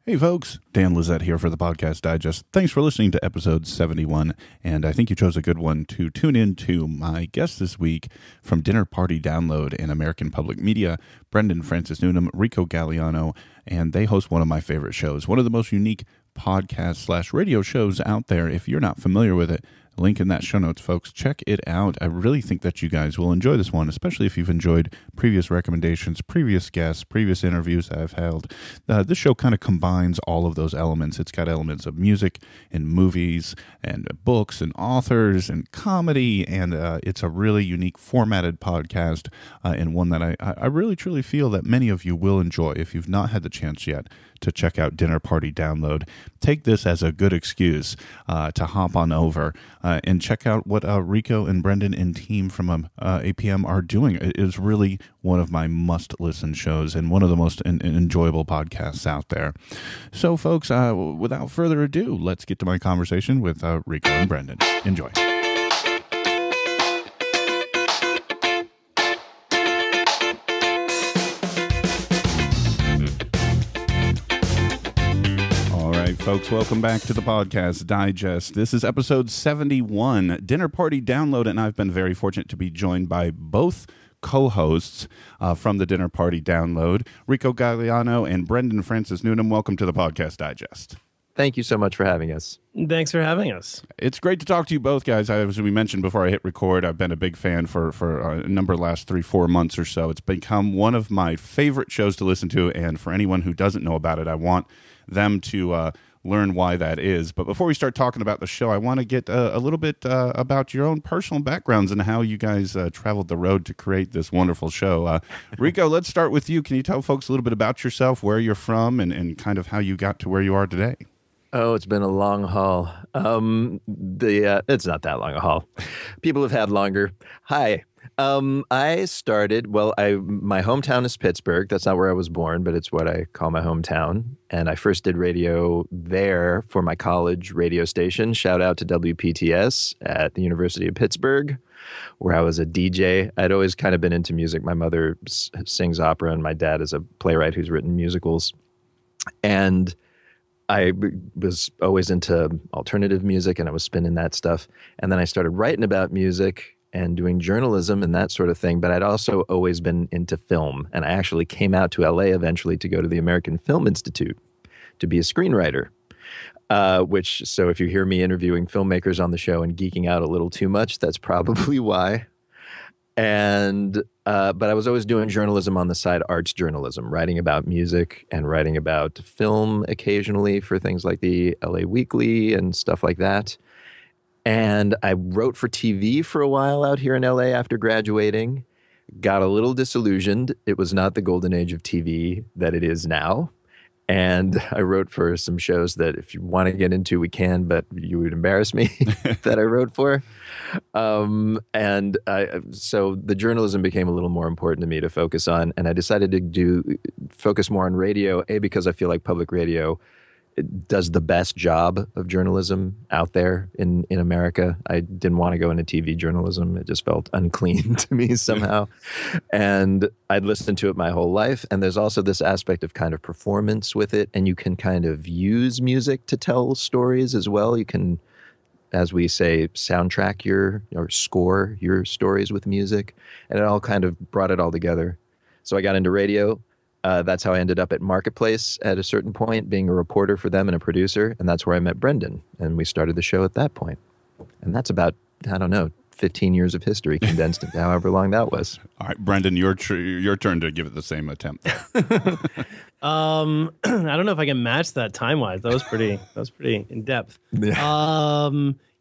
Hey folks, Dan Lizette here for the Podcast Digest. Thanks for listening to episode 71, and I think you chose a good one to tune in to. My guest this week from Dinner Party Download and American Public Media, Brendan Francis Newnham, Rico Galliano, and they host one of my favorite shows, one of the most unique podcast/radio shows out there. If you're not familiar with it, link in that show notes, folks. Check it out. I really think that you guys will enjoy this one, especially if you've enjoyed previous recommendations, previous guests, previous interviews that I've held. This show kind of combines all of those elements. It's got elements of music and movies and books and authors and comedy, and it's a really unique formatted podcast and one that I really truly feel that many of you will enjoy. If you've not had the chance yet to check out Dinner Party Download, take this as a good excuse to hop on over and check out what Rico and Brendan and team from APM are doing. It is really one of my must-listen shows and one of the most enjoyable podcasts out there. So, folks, without further ado, let's get to my conversation with Rico and Brendan. Enjoy. Folks, welcome back to the Podcast Digest. This is episode 71, Dinner Party Download, and I've been very fortunate to be joined by both co-hosts from the Dinner Party Download, Rico Galliano and Brendan Francis Newnham. Welcome to the Podcast Digest. Thank you so much for having us. Thanks for having us. It's great to talk to you both, guys. As we mentioned before I hit record, I've been a big fan for a number of last 3-4 months or so. It's become one of my favorite shows to listen to, and for anyone who doesn't know about it, I want them to learn why that is. But before we start talking about the show, I want to get a little bit about your own personal backgrounds and how you guys traveled the road to create this wonderful show. Rico, let's start with you. Can you tell folks a little bit about yourself, where you're from, and kind of how you got to where you are today? Oh, it's been a long haul. It's not that long a haul. People have had longer. Hi. I started, my hometown is Pittsburgh. That's not where I was born, but it's what I call my hometown. And I first did radio there for my college radio station. Shout out to WPTS at the University of Pittsburgh, where I was a DJ. I'd always kind of been into music. My mother sings opera, and my dad is a playwright who's written musicals. And I was always into alternative music, and I was spinning that stuff. And then I started writing about music and doing journalism and that sort of thing. But I'd also always been into film. And I actually came out to LA eventually to go to the American Film Institute to be a screenwriter. So if you hear me interviewing filmmakers on the show and geeking out a little too much, that's probably why. And but I was always doing journalism on the side, arts journalism, writing about music and writing about film occasionally for things like the LA Weekly and stuff like that. And I wrote for TV for a while out here in LA after graduating, got a little disillusioned. It was not the golden age of TV that it is now. And I wrote for some shows that if you want to get into, we can, but you would embarrass me that I wrote for. So the journalism became a little more important to me to focus on. And I decided to focus more on radio, because I feel like public radio does the best job of journalism out there in America. I didn't want to go into TV journalism. It just felt unclean to me somehow. And I'd listened to it my whole life. And there's also this aspect of kind of performance with it. And you can kind of use music to tell stories as well. You can, as we say, soundtrack or score your stories with music. And it all kind of brought it all together. So I got into radio. That's how I ended up at Marketplace at a certain point, being a reporter for them and a producer. And that's where I met Brendan. And we started the show at that point. And that's about, 15 years of history condensed into however long that was. All right, Brendan, your turn to give it the same attempt. I don't know if I can match that time-wise. That was pretty in-depth. Yeah.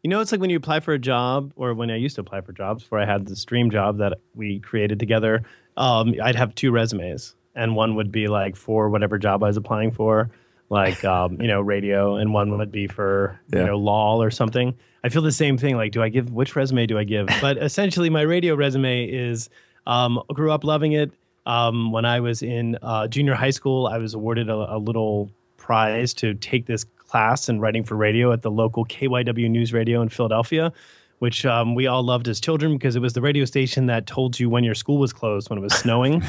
It's like when you apply for a job, or when I used to apply for jobs before I had this dream job that we created together, I'd have 2 resumes. And one would be like for whatever job I was applying for, like, radio, and one would be for, law or something. I feel the same thing. Like, which resume do I give? But essentially my radio resume is, grew up loving it. When I was in junior high school, I was awarded a little prize to take this class in writing for radio at the local KYW News Radio in Philadelphia, which we all loved as children because it was the radio station that told you when your school was closed when it was snowing.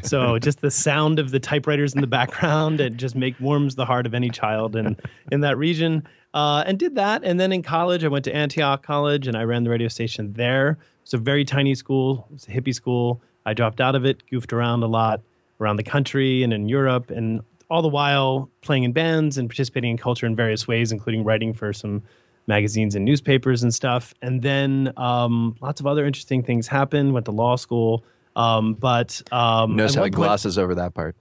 So just the sound of the typewriters in the background, it just warms the heart of any child in that region. And did that. And then in college, I went to Antioch College and I ran the radio station there. It's a very tiny school. It was a hippie school. I dropped out of it, goofed around a lot around the country and in Europe, and all the while playing in bands and participating in culture in various ways, including writing for some magazines and newspapers and stuff. And then lots of other interesting things happened. Went to law school. Notice how he glosses over that part.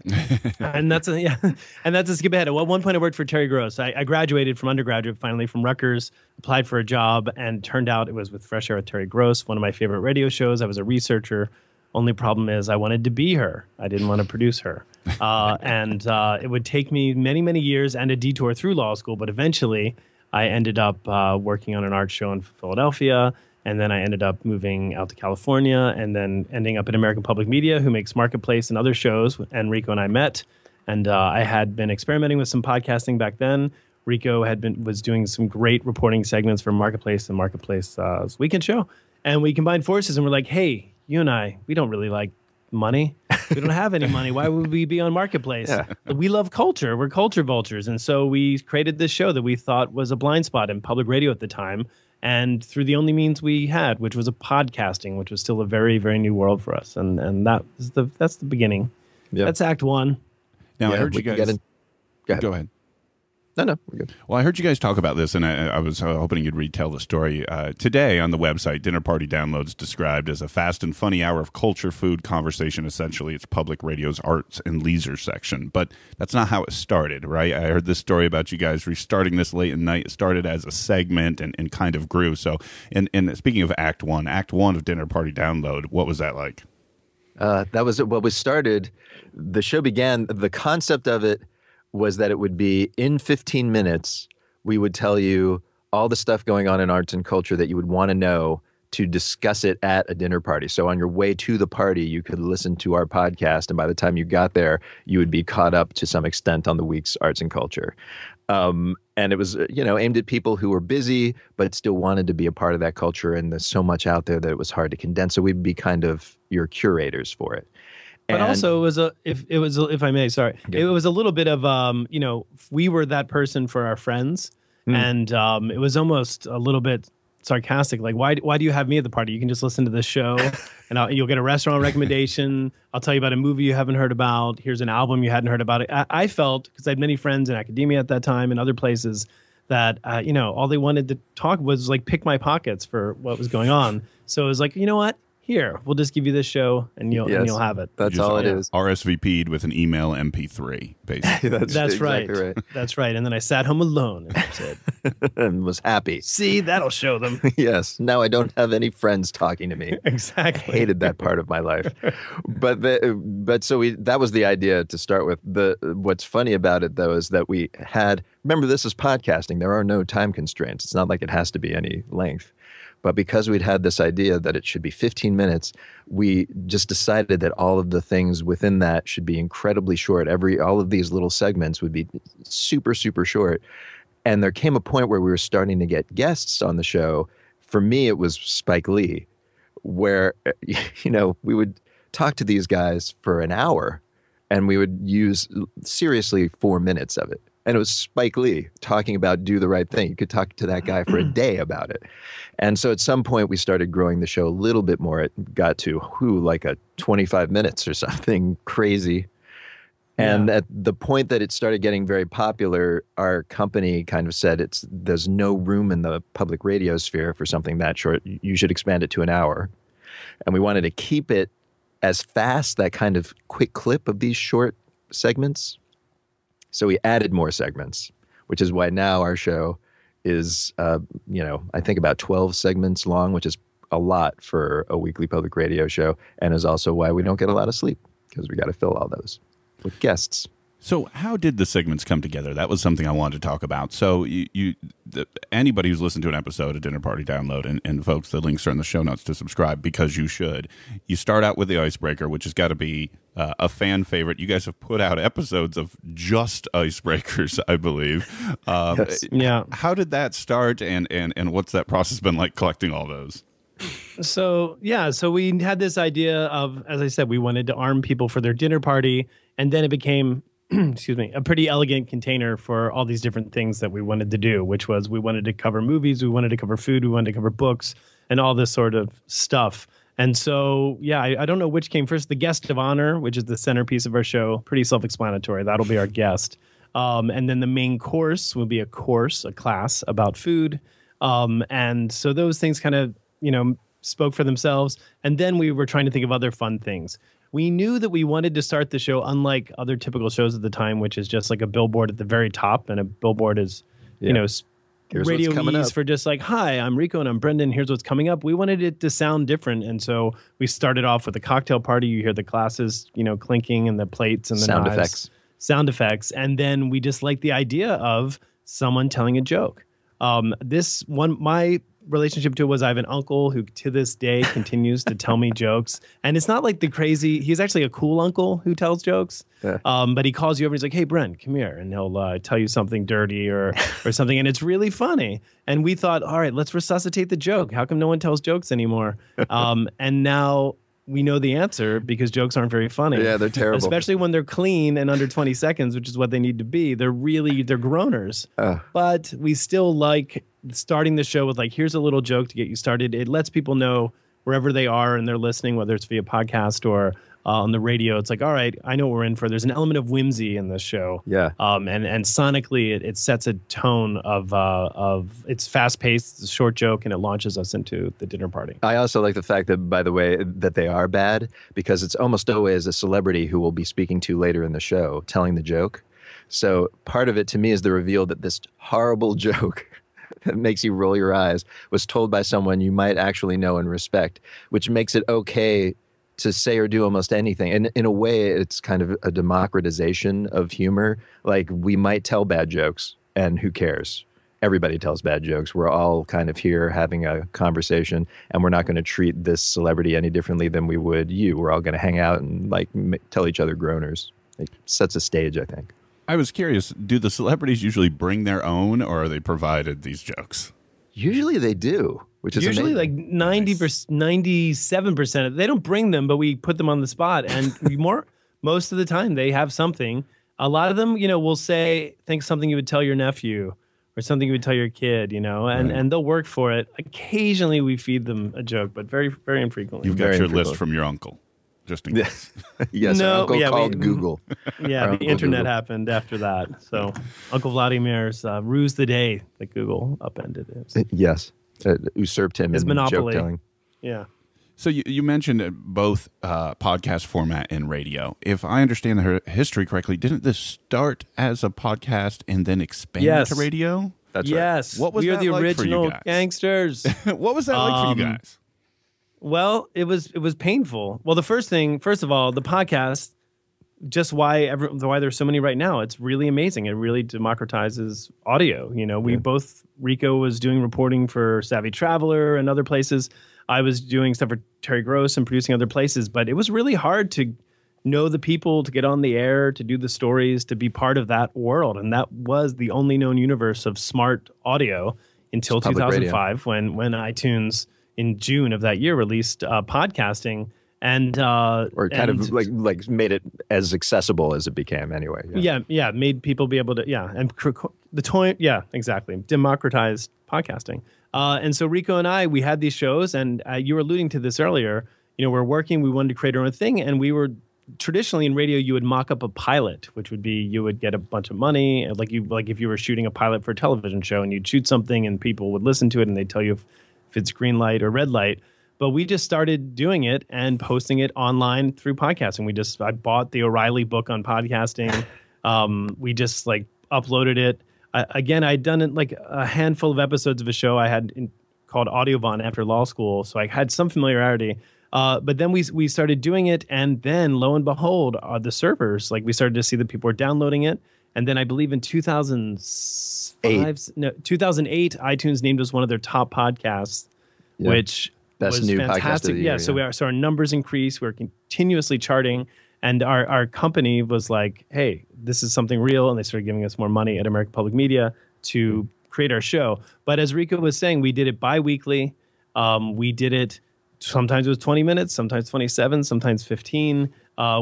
And that's a skip ahead. At one point I worked for Terry Gross. I graduated from undergraduate finally from Rutgers, applied for a job, and turned out it was with Fresh Air with Terry Gross, one of my favorite radio shows. I was a researcher. Only problem is I wanted to be her. I didn't want to produce her. And it would take me many, many years and a detour through law school, but eventually I ended up working on an art show in Philadelphia, and then I ended up moving out to California, and then ending up at American Public Media, who makes Marketplace and other shows. And Rico and I met, and I had been experimenting with some podcasting back then. Rico was doing some great reporting segments for Marketplace and Marketplace's weekend show, and we combined forces, and we're like, hey, you and I, we don't really like money. We don't have any money. Why would we be on Marketplace? Yeah. We love culture. We're culture vultures. And so we created this show that we thought was a blind spot in public radio at the time. And through the only means we had, which was a podcasting, which was still a very, very new world for us. And that's the beginning. Yep. That's Act One. Now, I heard you guys... Go ahead. No, we're good. Well, I heard you guys talk about this, and I was hoping you'd retell the story. Today on the website, Dinner Party Downloads described as a fast and funny hour of culture, food, conversation. Essentially, it's public radio's arts and leisure section. But that's not how it started, right? I heard this story about you guys restarting this late at night. It started as a segment and kind of grew. So, and speaking of Act One of Dinner Party Download, what was that like? That was what was started. The show began, the concept of it was that it would be in 15 minutes, we would tell you all the stuff going on in arts and culture that you would want to know to discuss it at a dinner party. So on your way to the party, you could listen to our podcast, and by the time you got there, you would be caught up to some extent on the week's arts and culture. And it was, aimed at people who were busy, but still wanted to be a part of that culture. And there's so much out there that it was hard to condense. So we'd be kind of your curators for it. But also, it was if I may, sorry, it was a little bit of we were that person for our friends, and it was almost a little bit sarcastic. Like, why do you have me at the party? You can just listen to this show, and you'll get a restaurant recommendation. I'll tell you about a movie you haven't heard about. Here's an album you hadn't heard about. I felt, because I had many friends in academia at that time and other places, that all they wanted to talk was like pick my pockets for what was going on. So it was like, you know what? Here, we'll just give you this show, and you'll have it. That's all it is. RSVP'd with an email MP3, basically. That's right. That's right. And then I sat home alone and said, and was happy. See, that'll show them. Yes. Now I don't have any friends talking to me. Exactly. I hated that part of my life. But so that was the idea to start with. What's funny about it though is that we had. Remember, this is podcasting. There are no time constraints. It's not like it has to be any length. But because we'd had this idea that it should be 15 minutes, we just decided that all of the things within that should be incredibly short. All of these little segments would be super, super short. And there came a point where we were starting to get guests on the show. For me, it was Spike Lee, where, we would talk to these guys for an hour, and we would use seriously 4 minutes of it. And it was Spike Lee talking about Do the Right Thing. You could talk to that guy for a day about it. And so at some point we started growing the show a little bit more. It got to like a 25 minutes or something crazy. And at the point that it started getting very popular, our company kind of said there's no room in the public radio sphere for something that short. You should expand it to an hour. And we wanted to keep it as fast, that kind of quick clip of these short segments. So we added more segments, which is why now our show is, I think about 12 segments long, which is a lot for a weekly public radio show, and is also why we don't get a lot of sleep, because we got to fill all those with guests. So how did the segments come together? That was something I wanted to talk about. So anybody who's listened to an episode of Dinner Party Download, and folks, the links are in the show notes to subscribe, because you should. You start out with the icebreaker, which has got to be a fan favorite. You guys have put out episodes of just icebreakers, I believe. Yes. Yeah. How did that start, and what's that process been like collecting all those? So we had this idea of, as I said, we wanted to arm people for their dinner party, and then it became excuse me, a pretty elegant container for all these different things that we wanted to do, which was we wanted to cover movies, we wanted to cover food, we wanted to cover books, and all this sort of stuff. And so, yeah, I don't know which came first. The guest of honor, which is the centerpiece of our show, pretty self-explanatory. That'll be our guest. And then the main course will be a class about food. And so those things kind of, spoke for themselves. And then we were trying to think of other fun things. We knew that we wanted to start the show unlike other typical shows at the time, which is just like a billboard at the very top. And a billboard is, Here's radio-ese for just like, hi, I'm Rico and I'm Brendan. Here's what's coming up. We wanted it to sound different. And so we started off with a cocktail party. You hear the glasses, clinking and the plates and the knives. Sound effects. And then we just like the idea of someone telling a joke. My relationship to it was I have an uncle who to this day continues to tell me jokes. And it's not like he's actually a cool uncle who tells jokes. Yeah. But he calls you over and he's like, hey, Brent, come here. And he'll tell you something dirty or something. And it's really funny. And we thought, all right, let's resuscitate the joke. How come no one tells jokes anymore? And now we know the answer because jokes aren't very funny. Yeah, they're terrible. Especially when they're clean and under 20 seconds, which is what they need to be. They're groaners. But we still like starting the show with like, here's a little joke to get you started. It lets people know wherever they are and they're listening, whether it's via podcast or on the radio. It's like, all right, I know what we're in for. There's an element of whimsy in this show. Yeah. And sonically, it sets a tone of it's fast paced, it's a short joke, and it launches us into the dinner party. I also like the fact that, by the way, that they are bad because it's almost always a celebrity who we'll be speaking to later in the show telling the joke. So part of it to me is the reveal that this horrible joke that makes you roll your eyes was told by someone you might actually know and respect, which makes it okay to say or do almost anything. And in a way, it's kind of a democratization of humor. Like, we might tell bad jokes, and who cares? Everybody tells bad jokes. We're all kind of here having a conversation, and we're not going to treat this celebrity any differently than we would you. We're all going to hang out and like tell each other groaners. It sets a stage, I think. I was curious, do the celebrities usually bring their own, or are they provided these jokes? Usually they do, which is usually amazing. Like 97%. They don't bring them, but we put them on the spot. And most of the time they have something. A lot of them, will say, think something you would tell your nephew or something you would tell your kid, and they'll work for it. Occasionally we feed them a joke, but very, very infrequently. You've got your list from your uncle. Just in case. Yes, Uncle called Google. Yeah, the internet happened after that. So Uncle Vladimir's ruse the day that Google upended it. Yes, usurped him in joke telling. Yeah. So you mentioned both podcast format and radio. If I understand the history correctly, didn't this start as a podcast and then expand to radio? That's right. Yes. What was we that are the like original for you guys? gangsters. What was that like for you guys? Well, it was painful. Well, first of all, the podcast, just why there's so many right now, it's really amazing. It really democratizes audio. Rico was doing reporting for Savvy Traveler and other places. I was doing stuff for Terry Gross and producing other places, but it was really hard to know the people, to get on the air, to do the stories, to be part of that world. And that was the only known universe of smart audio until 2005 when iTunes in June of that year released podcasting and of made it as accessible as it became anyway. Yeah, made people be able to exactly democratized podcasting. And so Rico and I, we had these shows, and you were alluding to this earlier. We're working. We wanted to create our own thing, and we were traditionally in radio. You would mock up a pilot, which would be you would get a bunch of money, like if you were shooting a pilot for a television show, and you'd shoot something, and people would listen to it, and they'd tell you if it's green light or red light. But we just started doing it and posting it online through podcasting. I bought the O'Reilly book on podcasting. We just uploaded it. Again, I'd done it like a handful of episodes of a show I had called Audiovon after law school. So I had some familiarity. But then we started doing it, and then lo and behold, the servers, like we started to see that people were downloading it. And then I believe in 2008, iTunes named us one of their top podcasts, which Best was new fantastic. podcast of the year, So our numbers increased. We were continuously charting, and our company was like, "Hey, this is something real," and they started giving us more money at American Public Media to create our show. But as Rico was saying, we did it bi-weekly. We did it. Sometimes it was 20 minutes, sometimes 27, sometimes 15.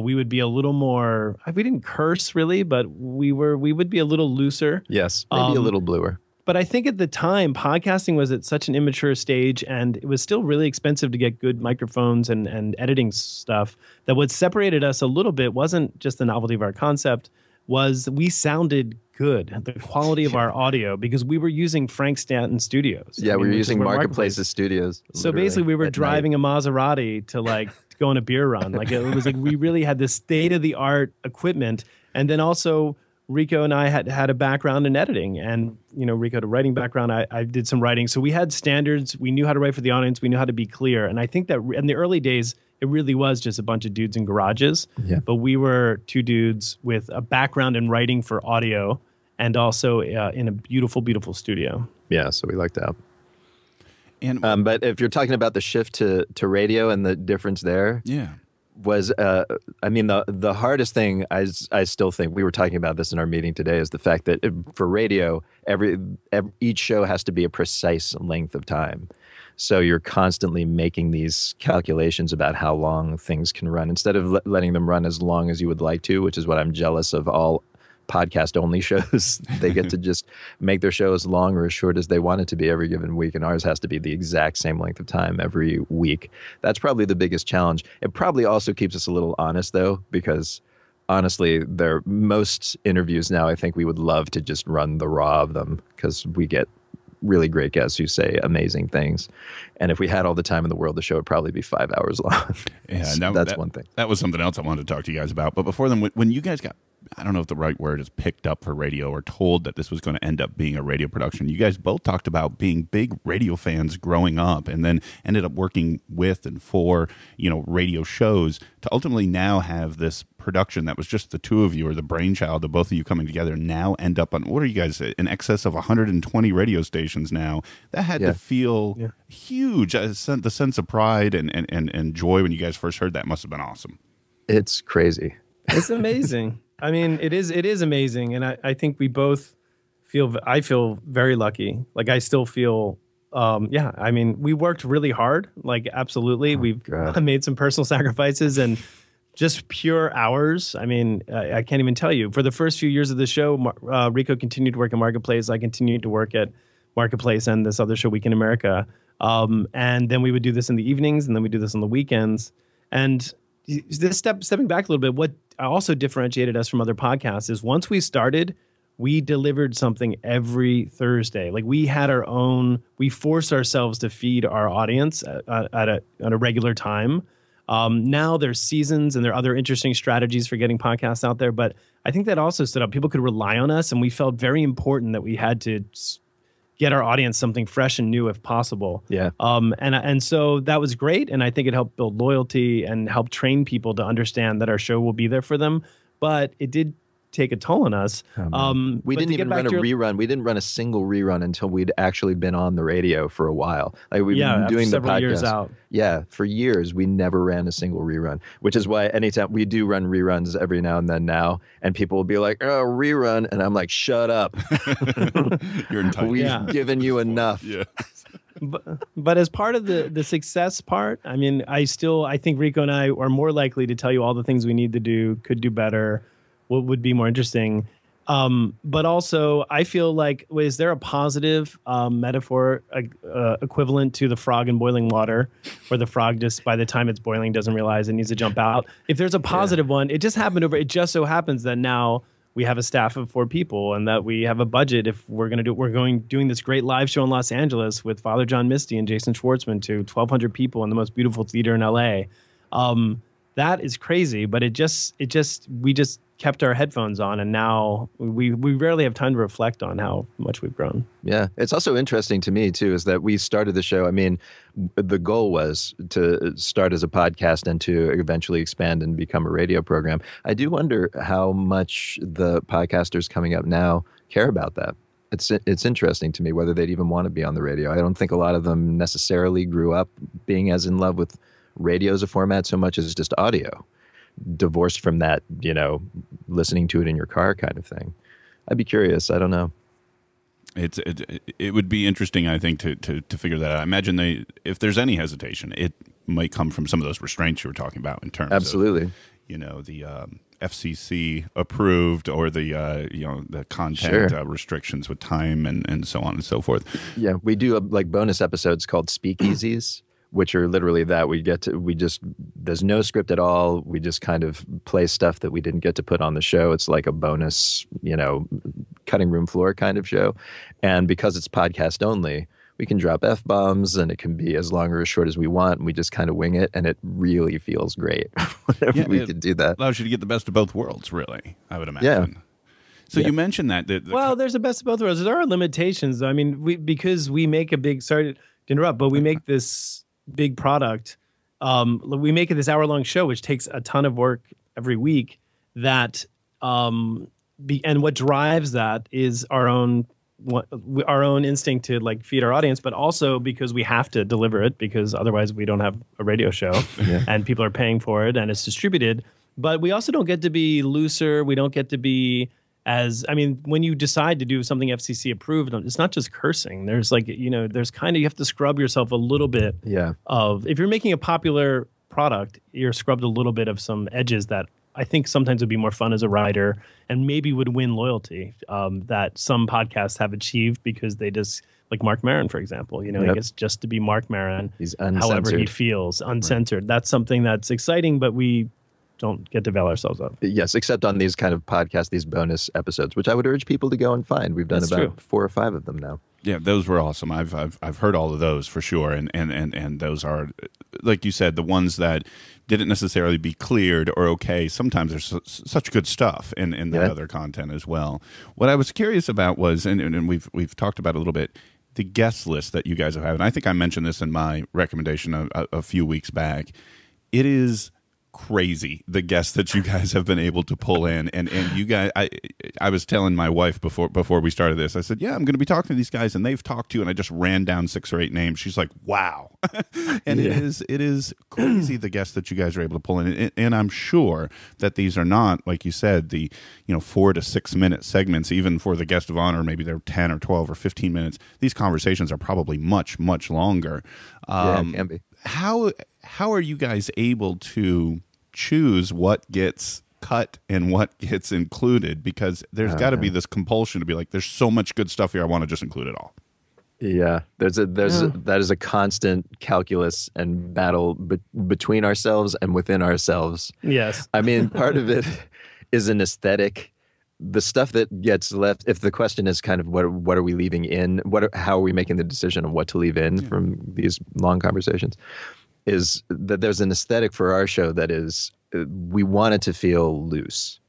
We would be a little more, we didn't curse really, but we would be a little looser. Yes, maybe a little bluer. But I think at the time, podcasting was at such an immature stage, and it was still really expensive to get good microphones and editing stuff, that what separated us a little bit wasn't just the novelty of our concept, was we sounded good, the quality of our audio, because we were using Frank Stanton Studios. Yeah, we were using Marketplace's studios. So basically, we were driving a Maserati to go on a beer run. Like it was like we really had this state of the art equipment, and then also Rico and I had a background in editing, and Rico had a writing background. I did some writing, so we had standards. We knew how to write for the audience. We knew how to be clear, and I think that in the early days, it really was just a bunch of dudes in garages. Yeah. But we were two dudes with a background in writing for audio, and also in a beautiful, beautiful studio. Yeah, so we lucked out. And but if you're talking about the shift to radio and the difference there, was the hardest thing I still think, we were talking about this in our meeting today, is the fact that for radio, each show has to be a precise length of time. So you're constantly making these calculations about how long things can run, instead of letting them run as long as you would like to, which is what I'm jealous of all podcast-only shows. They get to just make their show as long or as short as they want it to be every given week, and ours has to be the exact same length of time every week. That's probably the biggest challenge. It probably also keeps us a little honest, though, because honestly, most interviews now, I think we would love to just run the raw of them, because we get really great guests who say amazing things. And if we had all the time in the world, the show would probably be 5 hours long. Yeah, that's one thing. That was something else I wanted to talk to you guys about. But before then, when you guys got, I don't know if the right word is, picked up for radio or told that this was going to end up being a radio production, you guys both talked about being big radio fans growing up, and then ended up working with and for radio shows, to ultimately now have this production that was just the two of you, or the brainchild of both of you coming together, now end up on, what are you guys, in excess of 120 radio stations now. That had to feel huge. The sense of pride and joy when you guys first heard that must have been awesome. It's crazy. It's amazing. I mean, it is amazing. And I think we both I feel very lucky. Like, I still feel, I mean, we worked really hard. Like, absolutely. We've made some personal sacrifices, and just pure hours. I mean, I can't even tell you. For the first few years of the show, Rico continued to work at Marketplace. I continued to work at Marketplace and this other show, Week in America. And then we would do this in the evenings, and then we do this on the weekends. And this stepping back a little bit, what also differentiated us from other podcasts is once we started, we delivered something every Thursday. Like, we had our own, we forced ourselves to feed our audience at a regular time. Now there's seasons, and there are other interesting strategies for getting podcasts out there. But I think that also stood up. People could rely on us, and we felt very important that we had to get our audience something fresh and new if possible. Yeah. And so that was great. And I think it helped build loyalty and help train people to understand that our show will be there for them. But it did take a toll on us. We didn't even run a rerun. We didn't run a single rerun until we'd actually been on the radio for a while. Like, we've been doing the podcast. Years out. Yeah, for years we never ran a single rerun, which is why anytime we do run reruns every now and then now, and people will be like, "Oh, rerun," and I'm like, "Shut up! You're entitled. We've given you enough." Yeah. But as part of the success part, I mean, I think Rico and I are more likely to tell you all the things we need to do, could do better, what would be more interesting. But also, I feel like, is there a positive metaphor equivalent to the frog in boiling water, where the frog just, by the time it's boiling, doesn't realize it needs to jump out? If there's a positive one, it just so happens that now we have a staff of 4 people, and that we have a budget. If we're going to doing this great live show in Los Angeles with Father John Misty and Jason Schwartzman to 1,200 people in the most beautiful theater in LA. that is crazy. But we just kept our headphones on, and now we rarely have time to reflect on how much we've grown. Yeah. It's also interesting to me, too, is that we started the show. I mean, the goal was to start as a podcast and to eventually expand and become a radio program. I do wonder how much the podcasters coming up now care about that. It's interesting to me whether they'd even want to be on the radio. I don't think a lot of them necessarily grew up being as in love with radio as a format so much as just audio, divorced from that, listening to it in your car kind of thing. I'd be curious. I don't know. It would be interesting, I think, to figure that out. I imagine if there's any hesitation, it might come from some of those restraints you were talking about in terms Absolutely. of, the FCC approved or the content restrictions with time and so on and so forth. Yeah, we do like bonus episodes called Speakeasies, which are literally that there's no script at all. We just kind of play stuff that we didn't get to put on the show. It's like a bonus, cutting room floor kind of show. And because it's podcast only, we can drop F-bombs and it can be as long or as short as we want. And we just kind of wing it. And it really feels great whenever we can do that. Allows you to get the best of both worlds, really, I would imagine. Yeah. So you mentioned that. There's a best of both worlds. There are limitations, though. I mean, because we make sorry to interrupt, but we make this big product. We make it this hour-long show, which takes a ton of work every week. And what drives that is our own instinct to like feed our audience, but also because we have to deliver it because otherwise we don't have a radio show and people are paying for it and it's distributed. But we also don't get to be looser. We don't get to be when you decide to do something FCC approved, it's not just cursing. There's there's you have to scrub yourself a little bit if you're making a popular product, you're scrubbed a little bit of some edges that I think sometimes would be more fun as a writer and maybe would win loyalty that some podcasts have achieved because they just, like Mark Maron, for example, he gets just to be Mark Maron, he's uncensored. However he feels, uncensored. Right. That's something that's exciting, but we don't get to veil ourselves up. Yes, except on these kind of podcasts, these bonus episodes, which I would urge people to go and find. We've done about 4 or 5 of them now. Yeah, those were awesome. I've heard all of those for sure, and those are, like you said, the ones that didn't necessarily be cleared or okay. Sometimes there's such good stuff in that other content as well. What I was curious about was, and we've talked about a little bit, the guest list that you guys have had. And I think I mentioned this in my recommendation a few weeks back. It is crazy, the guests that you guys have been able to pull in, and you guys, I was telling my wife before we started this, I said, yeah, I'm going to be talking to these guys, and they've talked to, and I just ran down 6 or 8 names. She's like, wow. And it is crazy, the guests that you guys are able to pull in, and I'm sure that these are not, like you said, the 4 to 6 minute segments. Even for the guest of honor, maybe they're 10 or 12 or 15 minutes. These conversations are probably much longer. It can be. How are you guys able to choose what gets cut and what gets included? Because there's got to be this compulsion to be like, there's so much good stuff here, I want to just include it all. Yeah, that is a constant calculus and battle between ourselves and within ourselves. Yes. I mean, part of it is an aesthetic. The stuff that gets left, if the question is kind of what are we leaving in, how are we making the decision on what to leave in from these long conversations, is that there's an aesthetic for our show that is, we want it to feel loose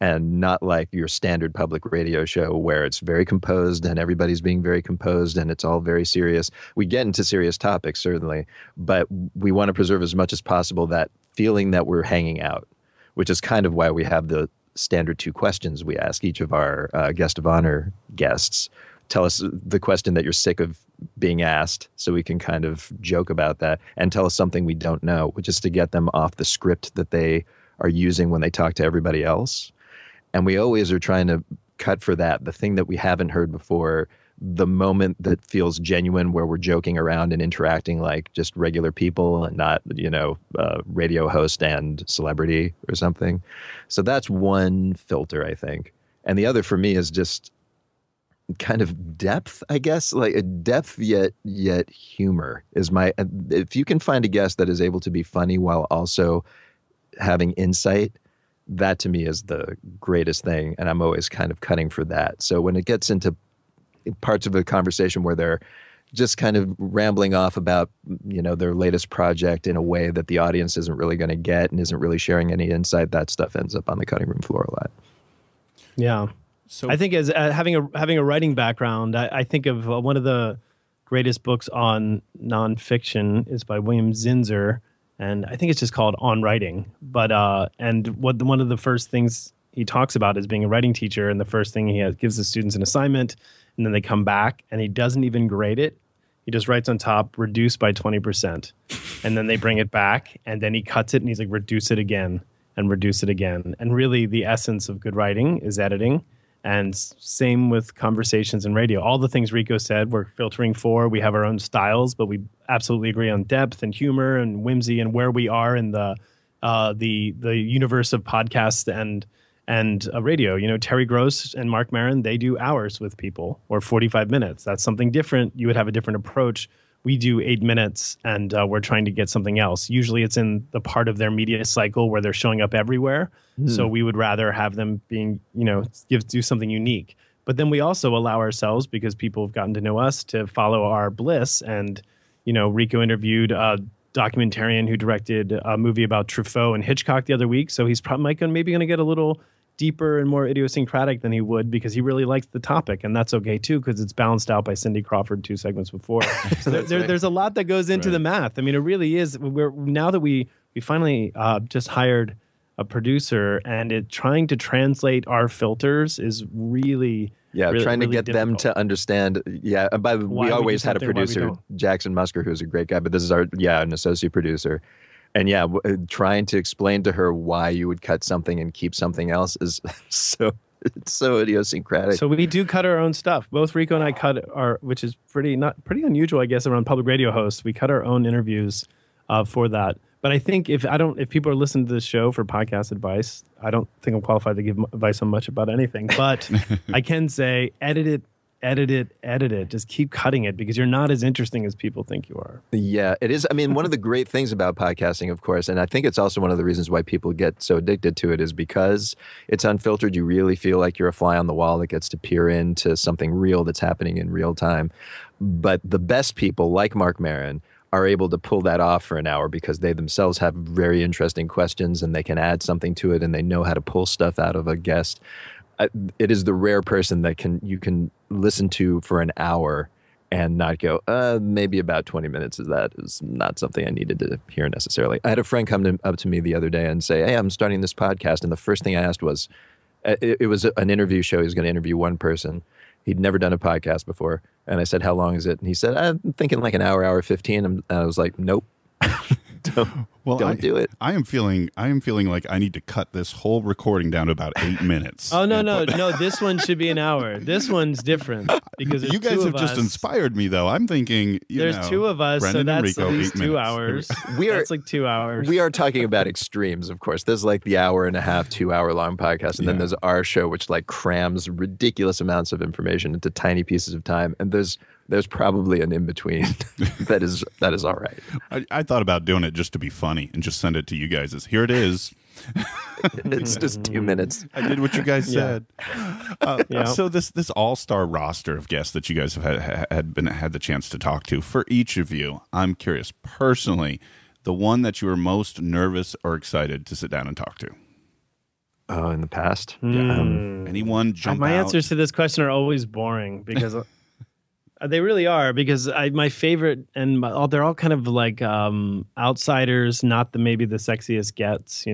and not like your standard public radio show where it's very composed and everybody's being very composed and it's all very serious. We get into serious topics, certainly, but we want to preserve as much as possible that feeling that we're hanging out, which is kind of why we have the standard 2 questions we ask each of our guest of honor guests. Tell us the question that you're sick of being asked so we can kind of joke about that, and tell us something we don't know, which is to get them off the script that they are using when they talk to everybody else. And we always are trying to cut for that, the thing that we haven't heard before, the moment that feels genuine where we're joking around and interacting like just regular people and not, radio host and celebrity or something. So that's one filter, I think. And the other for me is just kind of depth, I guess, like a depth yet humor is if you can find a guest that is able to be funny while also having insight, that to me is the greatest thing. And I'm always kind of cutting for that. So when it gets into parts of a conversation where they're just kind of rambling off about, their latest project in a way that the audience isn't really going to get and isn't really sharing any insight, that stuff ends up on the cutting room floor a lot. Yeah. So I think as having a writing background, I think of one of the greatest books on nonfiction is by William Zinsser, and I think it's just called On Writing. But one of the first things he talks about is being a writing teacher, and the first thing gives the students an assignment, and then they come back, and he doesn't even grade it. He just writes on top, reduce by 20%. And then they bring it back, and then he cuts it, and he's like, reduce it again, and reduce it again. And really, the essence of good writing is editing. And same with conversations and radio. All the things Rico said, we're filtering for. We have our own styles, but we absolutely agree on depth and humor and whimsy and where we are in the universe of podcasts and radio. Terry Gross and Mark Maron, they do hours with people or 45 minutes. That's something different. You would have a different approach. We do 8 minutes, and we're trying to get something else. Usually it's in the part of their media cycle where they're showing up everywhere. So we would rather have them being, do something unique. But then we also allow ourselves, because people have gotten to know us, to follow our bliss. And, Rico interviewed a documentarian who directed a movie about Truffaut and Hitchcock the other week. So he's maybe going to get a little deeper and more idiosyncratic than he would, because he really likes the topic, and that's okay too, because it's balanced out by Cindy Crawford 2 segments before. So there's a lot that goes into the math. I mean, it really is. Now that we finally just hired a producer, and trying to translate our filters is really trying to really get difficult. Them to understand. Yeah, we always had a producer, Jackson Musker, who's a great guy, but this is an associate producer. And trying to explain to her why you would cut something and keep something else is so idiosyncratic. So we do cut our own stuff. Both Rico and I cut which is pretty unusual, I guess, around public radio hosts. We cut our own interviews for that. But I think if people are listening to this show for podcast advice, I don't think I'm qualified to give advice on much about anything. But I can say, edit it. Just keep cutting it, because you're not as interesting as people think you are. Yeah, it is. I mean, one of the great things about podcasting, of course, and I think it's also one of the reasons why people get so addicted to it, is because it's unfiltered. You really feel like you're a fly on the wall that gets to peer into something real that's happening in real time. But the best people, like Mark Maron, are able to pull that off for an hour, because they themselves have very interesting questions, and they can add something to it, and they know how to pull stuff out of a guest. It is the rare person that you can listen to for an hour and not go, maybe about 20 minutes is not something I needed to hear necessarily. I had a friend come up to me the other day and say, hey, I'm starting this podcast. And the first thing I asked was, it was an interview show. He was going to interview one person. He'd never done a podcast before. And I said, how long is it? And he said, I'm thinking like an hour 15. And I was like, nope. Don't do it. I am feeling like I need to cut this whole recording down to about 8 minutes. Oh no! This one should be an hour. This one's different, because you guys have just inspired me, though. I'm thinking there's 2 of us, Brendan so and that's Rico, at least 2 hours. That's like 2 hours. We are talking about extremes, of course. There's like the hour and a half, 2 hour long podcast, and then there's our show, which like crams ridiculous amounts of information into tiny pieces of time. And there's probably an in-between that is all right. I thought about doing it just to be funny and just send it to you guys as, here it is. It's just 2 minutes. I did what you guys said. So this all-star roster of guests that you guys have had the chance to talk to, for each of you, I'm curious, personally, the one that you were most nervous or excited to sit down and talk to. Oh, in the past? Anyone jump My out? answers to this question are always boring, because... They really are, because my favorite, and they're all kind of like outsiders, not maybe the sexiest gets,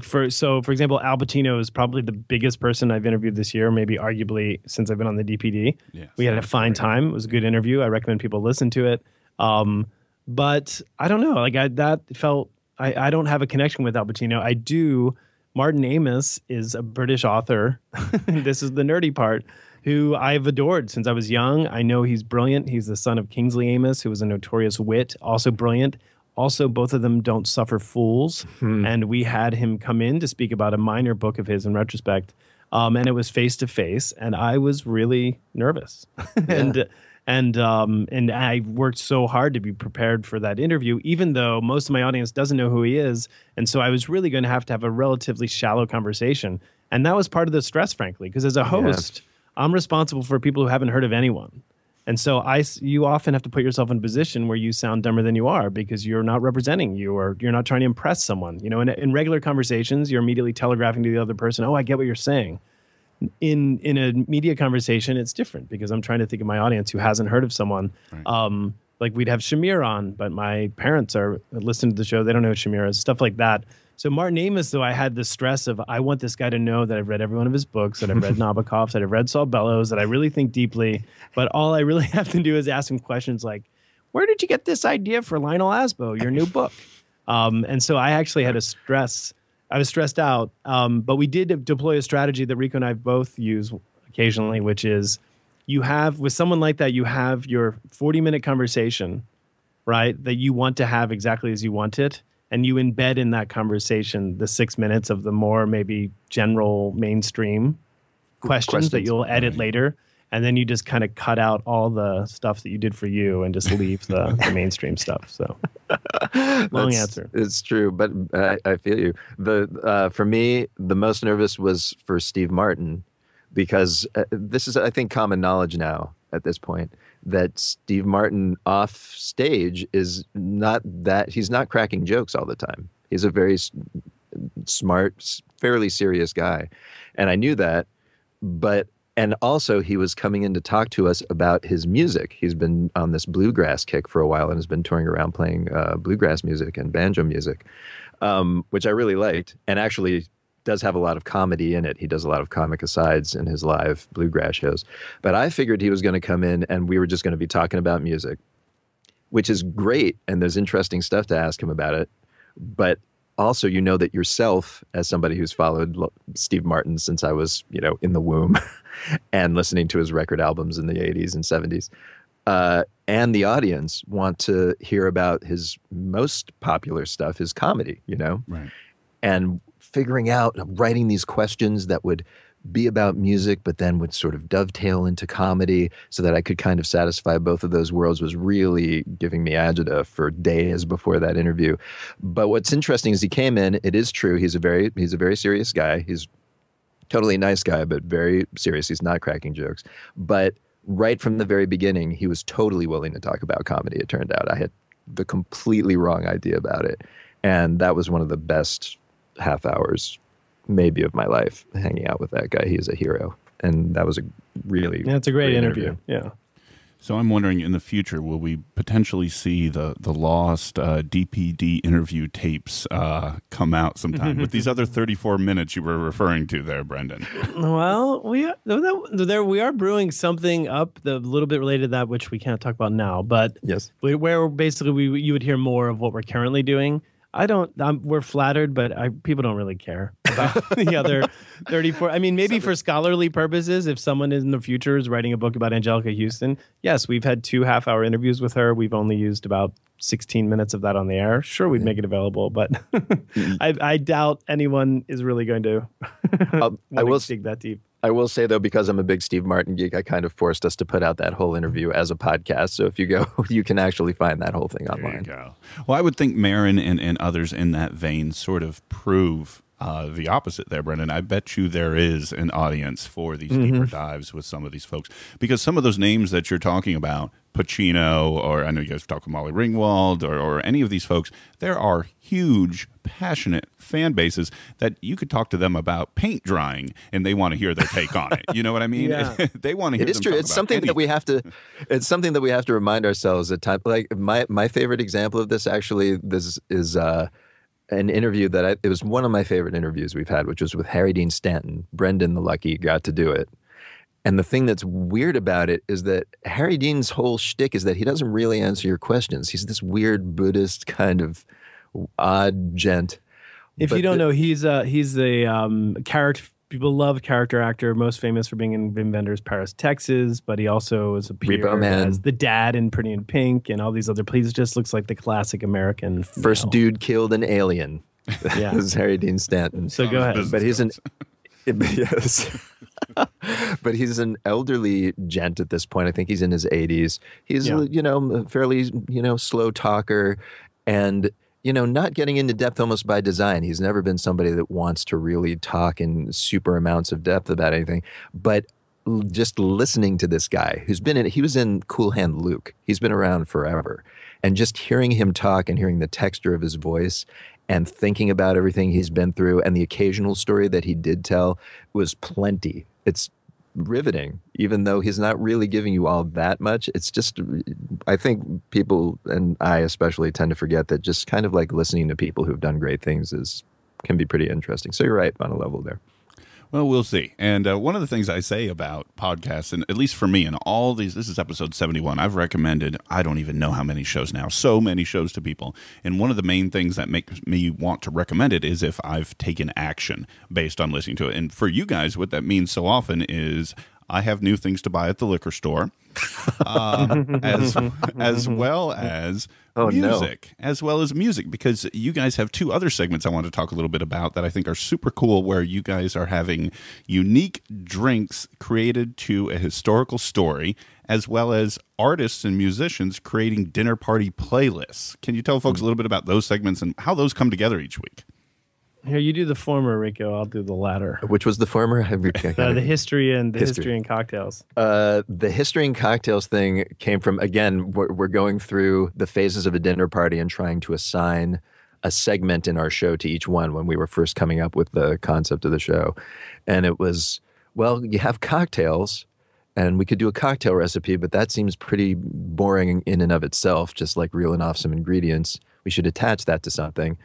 for example, Al Pacino is probably the biggest person I've interviewed this year, maybe arguably since I've been on the DPD. Yes, we had a fine time. It was a good interview. I recommend people listen to it. But I don't know, I don't have a connection with Al Pacino. I do. Martin Amis is a British author. This is the nerdy part. Who I've adored since I was young. I know he's brilliant. He's the son of Kingsley Amis, who was a notorious wit, also brilliant. Also, both of them don't suffer fools. And we had him come in to speak about a minor book of his in retrospect. And it was face-to-face, and I was really nervous. And I worked so hard to be prepared for that interview, even though most of my audience doesn't know who he is. And so I was really going to have a relatively shallow conversation. And that was part of the stress, frankly, because as a host... I'm responsible for people who haven't heard of anyone. And so you often have to put yourself in a position where you sound dumber than you are because you're not representing you or you're not trying to impress someone. You know, in regular conversations, you're immediately telegraphing to the other person, oh, I get what you're saying. In a media conversation, it's different because I'm trying to think of my audience who hasn't heard of someone. Right. Like we'd have Shamir on, but my parents are listening to the show. They don't know who Shamir is, stuff like that. So Martin Amis, though, I had the stress of I want this guy to know that I've read every one of his books, that I've read Nabokov's, that I've read Saul Bellows, that I really think deeply. But all I really have to do is ask him questions like, where did you get this idea for Lionel Asbo, your new book? And so I actually had I was stressed out. But we did deploy a strategy that Rico and I both use occasionally, which is with someone like that, you have your 40-minute conversation, right, that you want to have exactly as you want it. And you embed in that conversation the 6 minutes of the more maybe general mainstream questions that you'll edit later. And then you just kind of cut out all the stuff that you did for you and just leave the mainstream stuff. So long answer. It's true, but I feel you. For me, the most nervous was for Steve Martin because this is, I think, common knowledge now at this point, that Steve Martin off stage is he's not cracking jokes all the time. He's a very smart, fairly serious guy. And I knew that, and also he was coming in to talk to us about his music. He's been on this bluegrass kick for a while and has been touring around playing bluegrass music and banjo music, which I really liked. And actually does have a lot of comedy in it. He does a lot of comic asides in his live bluegrass shows. But I figured he was going to come in and we were just going to be talking about music, which is great. And there's interesting stuff to ask him about it. But also, you know that yourself, as somebody who's followed Steve Martin since I was, in the womb and listening to his record albums in the 80s and 70s, and the audience want to hear about his most popular stuff, his comedy, Right. And figuring out, writing these questions that would be about music, but then would sort of dovetail into comedy so that I could kind of satisfy both of those worlds was really giving me agita for days before that interview. But what's interesting is he came in, it is true, he's a very serious guy. He's totally nice guy, but very serious. He's not cracking jokes. But right from the very beginning, he was totally willing to talk about comedy, it turned out. I had the completely wrong idea about it. And that was one of the best half hours maybe of my life, hanging out with that guy. He is a hero. And that was it's a great interview. Yeah. So I'm wondering, in the future, will we potentially see the lost DPD interview tapes come out sometime with these other 34 minutes you were referring to there, Brendan? Well, we are brewing something up, a little bit related to that, which we can't talk about now. But yes, where basically you would hear more of what we're currently doing. We're flattered, but people don't really care about the other 34. I mean, maybe for scholarly purposes, if someone in the future is writing a book about Angelica Houston, yes, we've had 2 half-hour interviews with her. We've only used about 16 minutes of that on the air. Sure, we'd make it available, but I doubt anyone is really going to dig that deep. I will say, though, because I'm a big Steve Martin geek, I kind of forced us to put out that whole interview as a podcast. So if you go, you can actually find that whole thing online. There you go. Well, I would think Marin and others in that vein sort of prove the opposite there, Brendan. I bet you there is an audience for these deeper dives with some of these folks. Because some of those names that you're talking about, Pacino, or I know you guys talk with Molly Ringwald, or any of these folks, there are huge, passionate fan bases that you could talk to them about paint drying, and they want to hear their take on it. You know what I mean? Yeah. They want to hear. It is true. It's something that we have to. It's something that we have to remind ourselves at times. Like my favorite example of this actually, this is an interview that it was one of my favorite interviews we've had, which was with Harry Dean Stanton. Brendan the Lucky got to do it. And the thing that's weird about it is that Harry Dean's whole shtick is that he doesn't really answer your questions. He's this weird Buddhist kind of odd gent. If you don't know, he's a character. People love character actor, most famous for being in Wim Wenders' Paris, Texas, but he also is appeared as the dad in Pretty in Pink and all these other plays. Just looks like the classic American first dude killed an alien. Yeah, this is Harry Dean Stanton. So go ahead. But he's yes. But he's an elderly gent at this point. I think he's in his 80s. He's a fairly slow talker, and not getting into depth almost by design. He's never been somebody that wants to really talk in super amounts of depth about anything. But just listening to this guy he was in Cool Hand Luke. He's been around forever. And just hearing him talk and hearing the texture of his voice and thinking about everything he's been through and the occasional story that he did tell was plenty. It's riveting, even though he's not really giving you all that much. It's just, I think people, and I especially, tend to forget that just kind of like listening to people who've done great things can be pretty interesting. So you're right on a level there. Well, we'll see. And one of the things I say about podcasts, and at least for me, and all these, this is episode 71, I've recommended, I don't even know how many shows now, so many shows to people. And one of the main things that makes me want to recommend it is if I've taken action based on listening to it. And for you guys, what that means so often is I have new things to buy at the liquor store, as well as music, because you guys have two other segments I want to talk a little bit about that I think are super cool, where you guys are having unique drinks created to a historical story, as well as artists and musicians creating dinner party playlists. Can you tell folks a little bit about those segments and how those come together each week? Here, you do the former, Rico. I'll do the latter. Which was the former? The history and cocktails. The history and cocktails thing came from, again, we're going through the phases of a dinner party and trying to assign a segment in our show to each one when we were first coming up with the concept of the show. And it was, well, you have cocktails, and we could do a cocktail recipe, but that seems pretty boring in and of itself, just like reeling off some ingredients. We should attach that to something.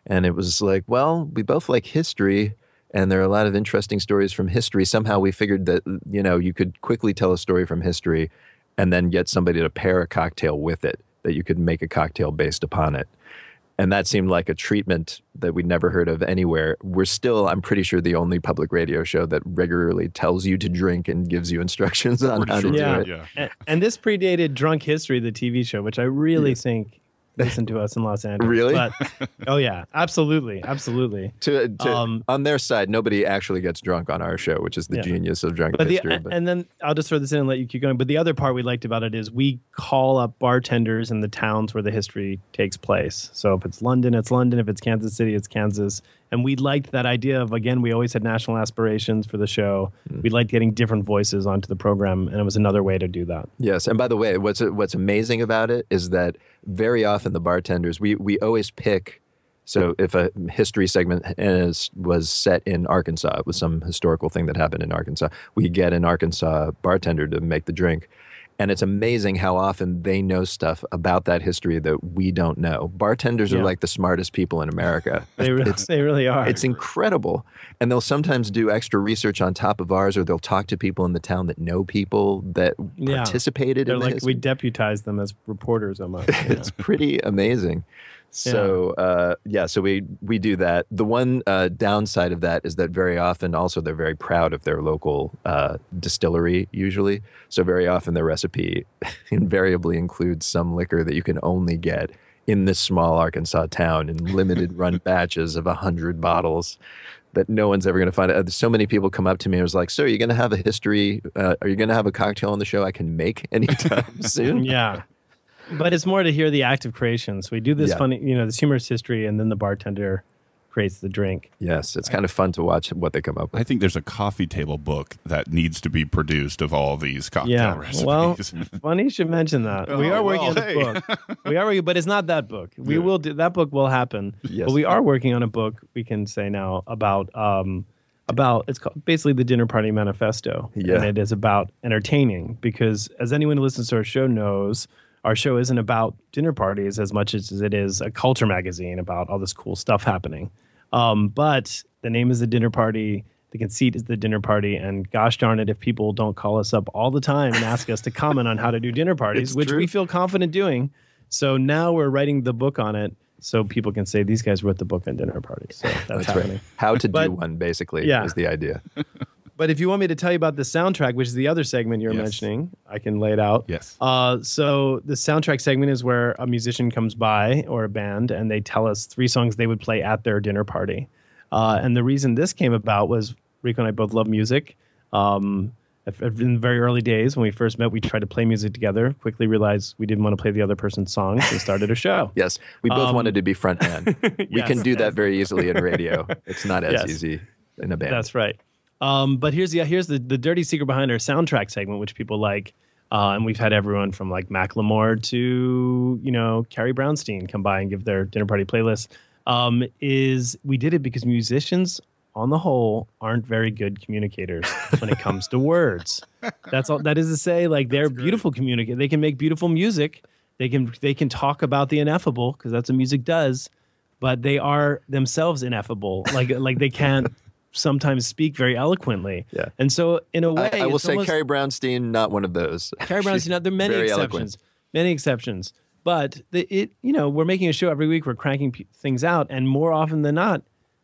And it was like, well, we both like history, and there are a lot of interesting stories from history. Somehow we figured that, you could quickly tell a story from history and then get somebody to pair a cocktail with it, that you could make a cocktail based upon it. And that seemed like a treatment that we'd never heard of anywhere. We're still, I'm pretty sure, the only public radio show that regularly tells you to drink and gives you instructions on how to do it. Yeah. And this predated Drunk History, the TV show, which I really think listen to us in Los Angeles. Really? But, oh, yeah. Absolutely. On their side, nobody actually gets drunk on our show, which is the genius of Drunk History. And then I'll just throw this in and let you keep going. But the other part we liked about it is we call up bartenders in the towns where the history takes place. So if it's London, it's London. If it's Kansas City, it's Kansas. And we liked that idea of, again, we always had national aspirations for the show. We liked getting different voices onto the program, and it was another way to do that. Yes, and by the way, what's amazing about it is that very often the bartenders, we always pick, so if a history segment was set in Arkansas, it was some historical thing that happened in Arkansas, we get an Arkansas bartender to make the drink. And it's amazing how often they know stuff about that history that we don't know. Bartenders are like the smartest people in America. They really are. It's incredible. And they'll sometimes do extra research on top of ours, or they'll talk to people in the town that know people that participated in the history. We deputize them as reporters almost. It's pretty amazing. So, so we do that. The one downside of that is that very often also they're very proud of their local distillery usually. So very often their recipe invariably includes some liquor that you can only get in this small Arkansas town in limited run batches of 100 bottles that no one's ever going to find. So many people come up to me and was like, so are you going to have a history? Are you going to have a cocktail on the show I can make anytime soon? Yeah. But it's more to hear the act of creation. So we do this funny, this humorous history, and then the bartender creates the drink. Yes, it's kind of fun to watch what they come up with. I think there's a coffee table book that needs to be produced of all these cocktail recipes. Well, funny you should mention that. We are working on a book. We are working, but it's not that book. We will do that. Book will happen. Yes. But we are working on a book. We can say now about it's called basically the Dinner Party Manifesto, and it is about entertaining, because as anyone who listens to our show knows, our show isn't about dinner parties as much as it is a culture magazine about all this cool stuff happening. But the name is the Dinner Party. The conceit is the dinner party. And gosh darn it, if people don't call us up all the time and ask us to comment on how to do dinner parties, which we feel confident doing. So now we're writing the book on it so people can say these guys wrote the book on dinner parties. So that's happening. Right. How to do one, basically, is the idea. But if you want me to tell you about the soundtrack, which is the other segment you're mentioning, I can lay it out. Yes. So the soundtrack segment is where a musician comes by, or a band, and they tell us 3 songs they would play at their dinner party. And the reason this came about was Rico and I both love music. In the very early days when we first met, we tried to play music together, quickly realized we didn't want to play the other person's songs, and started a show. Yes, we both wanted to be front man. We can do that very easily in radio. It's not as easy in a band. That's right. But here's the dirty secret behind our soundtrack segment, which people like. And we've had everyone from like Macklemore to, Carrie Brownstein come by and give their dinner party playlist. Is we did it because musicians, on the whole, aren't very good communicators when it comes to words. That's all. That is to say, like they're beautiful communicators. They can make beautiful music. They can talk about the ineffable because that's what music does. But they are themselves ineffable. Like they can't sometimes speak very eloquently. Yeah. And so in a way, I will say Carrie Brownstein, not one of those. Carrie Brownstein, there are many exceptions. Eloquent. Many exceptions. But we're making a show every week. We're cranking things out. And more often than not,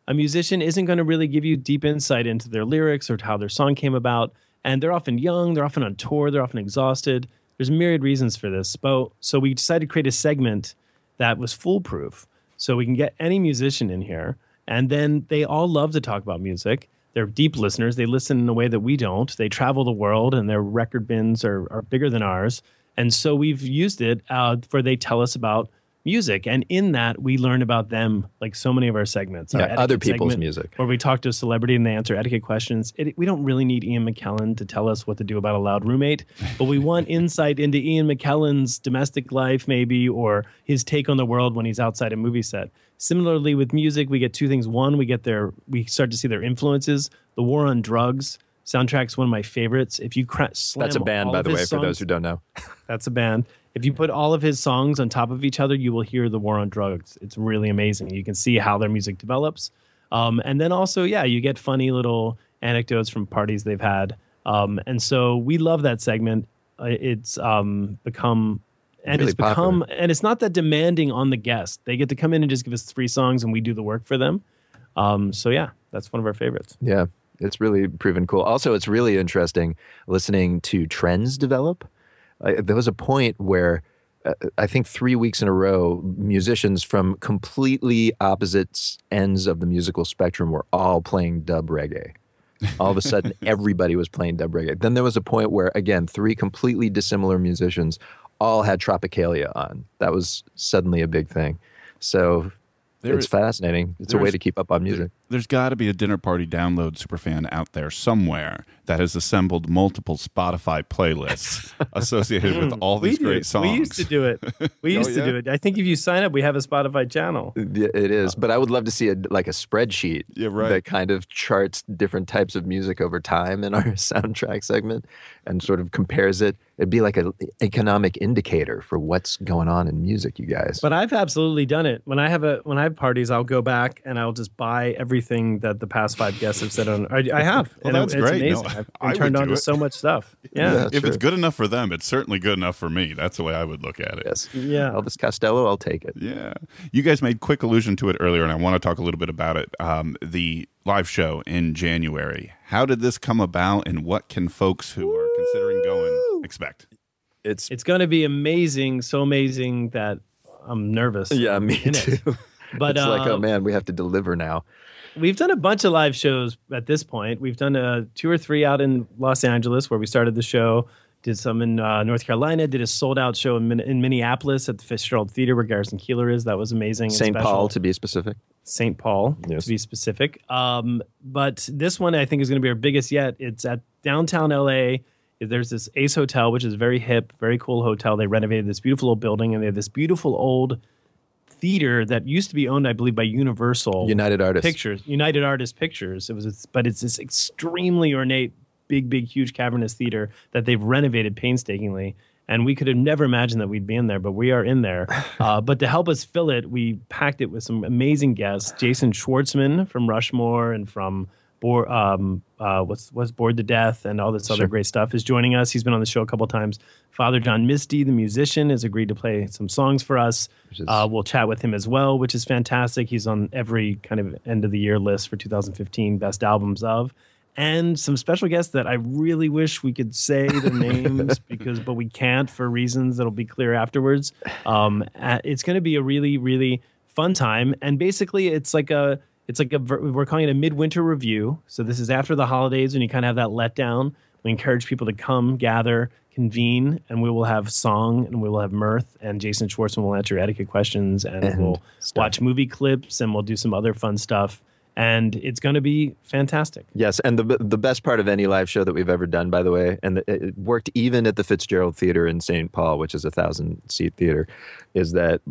a musician isn't going to really give you deep insight into their lyrics or how their song came about. And they're often young. They're often on tour. They're often exhausted. There's myriad reasons for this. So we decided to create a segment that was foolproof. So we can get any musician in here. And then they all love to talk about music. They're deep listeners. They listen in a way that we don't. They travel the world, and their record bins are bigger than ours. And so we've used it for they tell us about music. And in that, we learn about them, like so many of our segments. Yeah, our other people's music. Where we talk to a celebrity and they answer etiquette questions. We don't really need Ian McKellen to tell us what to do about a loud roommate, but we want insight into Ian McKellen's domestic life maybe, or his take on the world when he's outside a movie set. Similarly with music, we get two things. One, we start to see their influences. The War on Drugs soundtrack's one of my favorites. If you slam That's a band, by the way, for those who don't know. That's a band. If you put all of his songs on top of each other, you will hear The War on Drugs. It's really amazing. You can see how their music develops. And then also, you get funny little anecdotes from parties they've had. And so we love that segment. It's become... And really it's become, popular. and it's not that demanding on the guest. They get to come in and just give us 3 songs, and we do the work for them. That's one of our favorites. Yeah, it's really proven cool. Also, it's really interesting listening to trends develop. There was a point where I think 3 weeks in a row, musicians from completely opposite ends of the musical spectrum were all playing dub reggae. All of a sudden, everybody was playing dub reggae. Then there was a point where, again, 3 completely dissimilar musicians all had Tropicalia on. That was suddenly a big thing. So it's fascinating. It's a way to keep up on music. There's got to be a dinner party download superfan out there somewhere that has assembled multiple Spotify playlists associated with all these great songs. We used to do it. To do it. I think if you sign up, we have a Spotify channel. It is. But I would love to see a spreadsheet that kind of charts different types of music over time in our soundtrack segment and sort of compares it. It'd be like an economic indicator for what's going on in music, you guys. But I've absolutely done it. When I have parties, I'll go back and I'll just buy everything that the past 5 guests have said on. I have. Well, that's it's great. Amazing. No, I've been turned on to so much stuff. Yeah. If it's good enough for them, it's certainly good enough for me. That's the way I would look at it. Yes. Yeah. Elvis Costello, I'll take it. Yeah. You guys made quick allusion to it earlier, and I want to talk a little bit about it. The live show in January. How did this come about, and what can folks who are considering going expect? It's going to be amazing. So amazing that I'm nervous. Yeah, me too. But it's like, oh man, we have to deliver now. We've done a bunch of live shows at this point. We've done 2 or 3 out in Los Angeles where we started the show. Did some in North Carolina. Did a sold-out show in Minneapolis at the Fitzgerald Theater where Garrison Keillor is. That was amazing. St. Paul, to be specific. St. Paul, to be specific. But this one I think is going to be our biggest yet. It's at downtown L.A. There's this Ace Hotel, which is a very hip, very cool hotel. They renovated this beautiful old building, and they have this beautiful old theater that used to be owned, I believe, by Universal United Artists Pictures. But it's this extremely ornate, big, huge cavernous theater that they've renovated painstakingly. And we could have never imagined that we'd be in there, but we are in there. But to help us fill it, we packed it with some amazing guests. Jason Schwartzman from Rushmore and from Bored to Death and all this other great stuff is joining us. He's been on the show a couple of times. Father John Misty, the musician, has agreed to play some songs for us. We'll chat with him as well, which is fantastic. He's on every kind of end of the year list for 2015 best albums of. And some special guests that I really wish we could say the names but we can't for reasons that'll be clear afterwards. It's going to be a really, really fun time. And basically we're calling it a midwinter review. So this is after the holidays when you kind of have that letdown. We encourage people to come, gather, convene, and we will have song and we will have mirth. And Jason Schwartzman will answer etiquette questions and we'll watch movie clips and we'll do some other fun stuff. And it's going to be fantastic. Yes, and the best part of any live show that we've ever done, by the way, and it worked even at the Fitzgerald Theater in St. Paul, which is a 1,000-seat theater, is that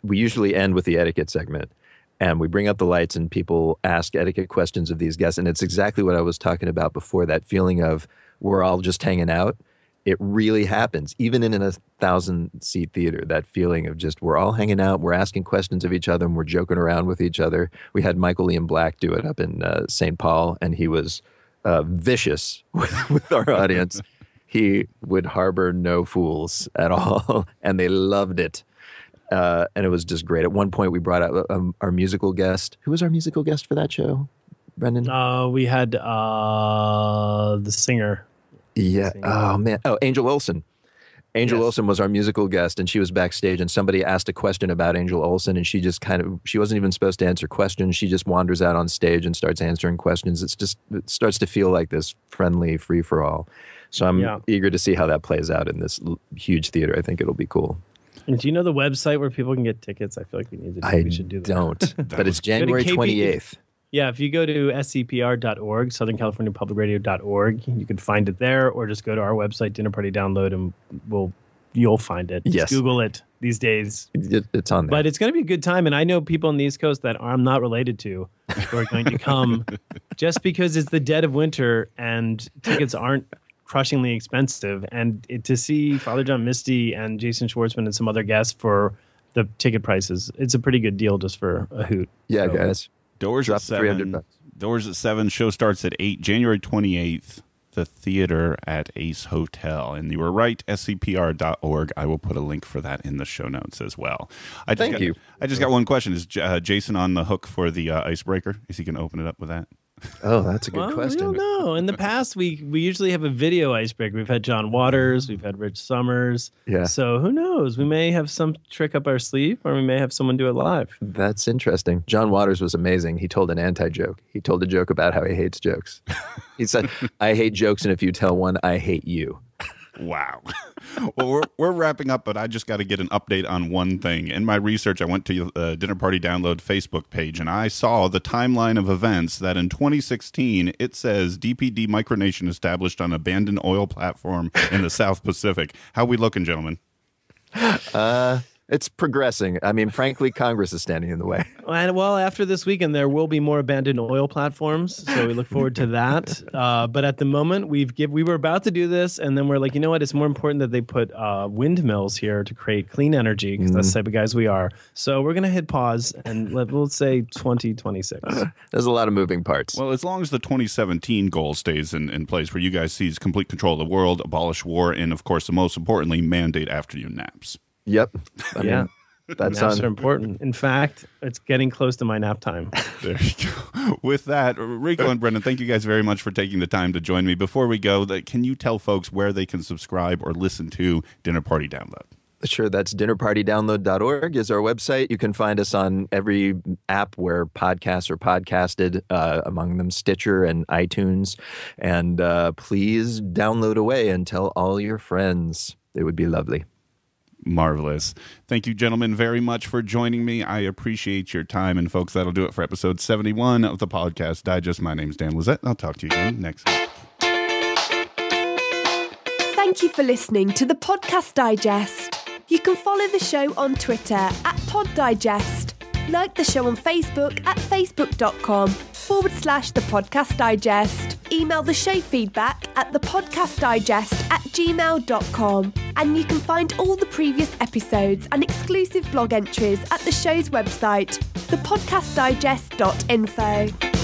we usually end with the etiquette segment. And we bring up the lights and people ask etiquette questions of these guests. And it's exactly what I was talking about before, that feeling of we're all just hanging out. It really happens, even in a 1,000-seat theater, that feeling of just we're all hanging out, we're asking questions of each other, and we're joking around with each other. We had Michael Ian Black do it up in St. Paul, and he was vicious with our audience. He would harbor no fools at all, and they loved it. And it was just great. At one point, we brought out our musical guest. Who was our musical guest for that show, Brendan? We had the singer. Yeah. Oh, man. Oh, Angel Olsen. Angel Olsen was our musical guest, and she was backstage, and somebody asked a question about Angel Olsen, and she just she wasn't even supposed to answer questions. She just wanders out on stage and starts answering questions. It starts to feel like this friendly free-for-all. So I'm eager to see how that plays out in this huge theater. I think it'll be cool. And do you know the website where people can get tickets? I feel like we should do that. I don't, but it's January 28th. Yeah, if you go to scpr.org, Southern California Public Radio.org, you can find it there, or just go to our website, Dinner Party Download, and you'll find it. Just Google it these days. It's on there. But it's going to be a good time, and I know people on the East Coast that I'm not related to who are going to come just because it's the dead of winter and tickets aren't crushingly expensive. And to see Father John Misty and Jason Schwartzman and some other guests for the ticket prices, it's a pretty good deal just for a hoot. Yeah, guys. Doors at 7. Doors at 7. Show starts at 8. January 28th. The theater at Ace Hotel. And you were right, scpr.org. I will put a link for that in the show notes as well. Thank you. I just got one question. Is Jason on the hook for the icebreaker? Is he going to open it up with that? Oh, that's a good question. We don't know. In the past, we usually have a video icebreaker. We've had John Waters. We've had Rich Summers. Yeah. So who knows? We may have some trick up our sleeve, or we may have someone do it live. That's interesting. John Waters was amazing. He told an anti-joke. He told a joke about how he hates jokes. He said, I hate jokes, and if you tell one, I hate you. Wow. Well, we're wrapping up, but I just got to get an update on one thing. In my research, I went to the Dinner Party Download Facebook page, and I saw the timeline of events that in 2016, it says DPD micronation established on abandoned oil platform in the South Pacific. How are we looking, gentlemen? It's progressing. I mean, frankly, Congress is standing in the way. Well, after this weekend, there will be more abandoned oil platforms, so we look forward to that. But at the moment, we were about to do this, and then we're like, you know what? It's more important that they put windmills here to create clean energy, because that's the type of guys we are. So we're going to hit pause, and we'll say 2026. There's a lot of moving parts. Well, as long as the 2017 goal stays in place, where you guys seize complete control of the world, abolish war, and, of course, the most importantly, mandate afternoon naps. Yep. Naps are important. In fact, it's getting close to my nap time. There you go. With that, Rico and Brendan, thank you guys very much for taking the time to join me. Before we go, can you tell folks where they can subscribe or listen to Dinner Party Download? Sure, that's dinnerpartydownload.org is our website. You can find us on every app where podcasts are podcasted, among them Stitcher and iTunes. And please download away and tell all your friends. It would be lovely. Marvelous. Thank you, gentlemen, very much for joining me. I appreciate your time. And, folks, that'll do it for episode 71 of the Podcast Digest. My name's Dan Lizette. I'll talk to you again next week. Thank you for listening to the Podcast Digest. You can follow the show on Twitter at PodDigest. Like the show on Facebook at facebook.com/The Podcast Digest. Email the show feedback at thepodcastdigest@gmail.com. And you can find all the previous episodes and exclusive blog entries at the show's website, thepodcastdigest.info.